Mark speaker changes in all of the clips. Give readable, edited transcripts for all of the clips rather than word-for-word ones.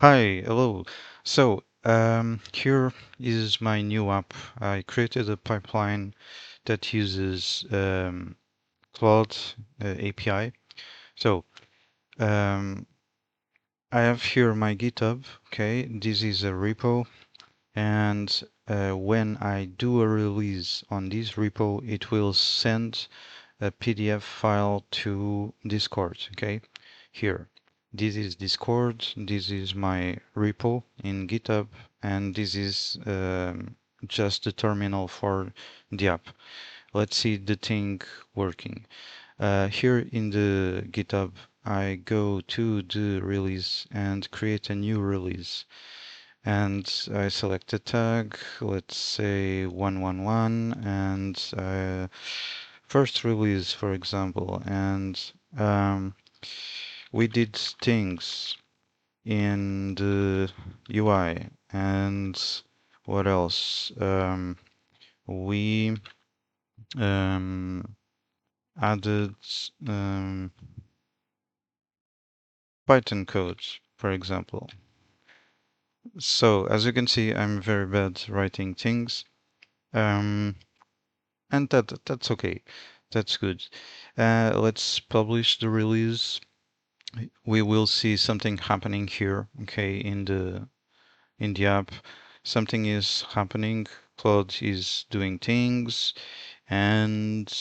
Speaker 1: Hi, hello. Here is my new app. I created a pipeline that uses Claude API. So, um, I have here my GitHub. Okay, this is a repo, and when I do a release on this repo, it will send a PDF file to Discord. Okay, here. This is Discord, this is my repo in GitHub, and this is just the terminal for the app. Let's see the thing working. Here in the GitHub, I go to the release and create a new release. And I select a tag, let's say 111, and first release, for example, and we did things in the UI. And what else? We added Python code, for example. So as you can see, I'm very bad writing things, and that's okay. That's good. Let's publish the release. We will see something happening here, okay, in the app. Something is happening. Claude is doing things, and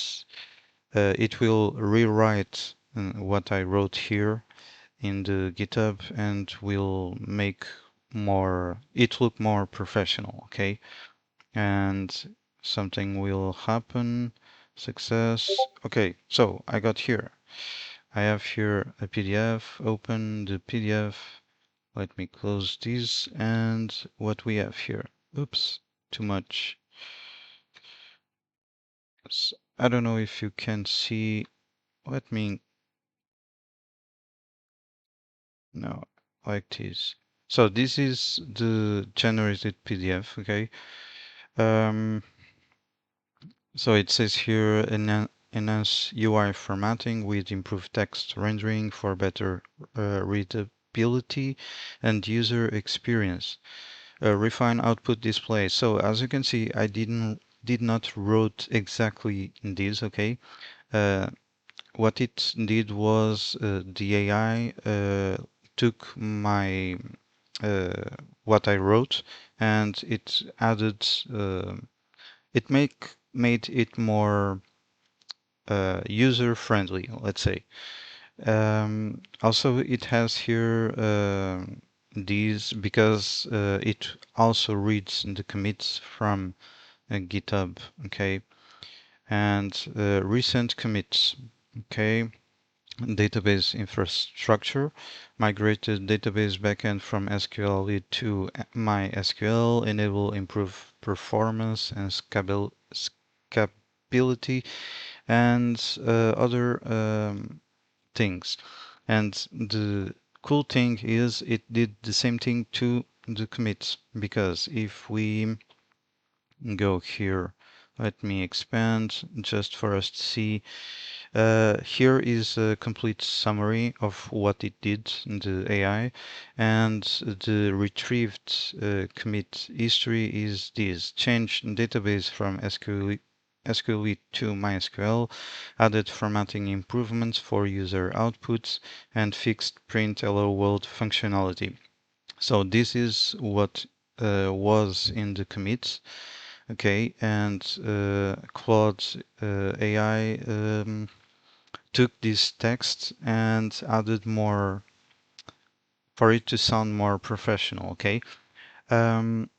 Speaker 1: it will rewrite what I wrote here in the GitHub and will make it look more professional, okay? And something will happen. Success. Okay, so I got here. I have here a PDF. Open the PDF. Let me close this, and what we have here. Oops, too much. I don't know if you can see. Let me, no, like this. So this is the generated PDF, okay? Um, so it says here enhance UI formatting with improved text rendering for better readability and user experience. Refine output display. So as you can see, I did not wrote exactly this, okay? What it did was the AI took my what I wrote and it added it made it more user friendly, let's say. Also, it has here these because it also reads the commits from GitHub, okay, and recent commits, okay. Database infrastructure, migrated database backend from SQL to MySQL, enable improved performance and scalability, and other things. And the cool thing is it did the same thing to the commits, because if we go here, let me expand just for us to see. Here is a complete summary of what it did in the AI, and the retrieved commit history is this: change database from SQL to MySQL, added formatting improvements for user outputs, and fixed print hello world functionality. So this is what was in the commits. Okay, and Claude AI took this text and added more for it to sound more professional. Okay. Um,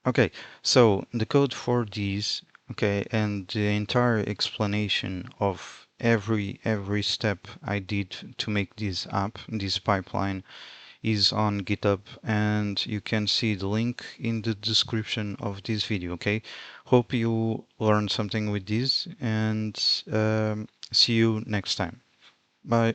Speaker 1: okay. So the code for these, okay, and the entire explanation of every step I did to make this app, this pipeline, is on GitHub, and you can see the link in the description of this video. Okay. Hope you learned something with this, and see you next time. Bye.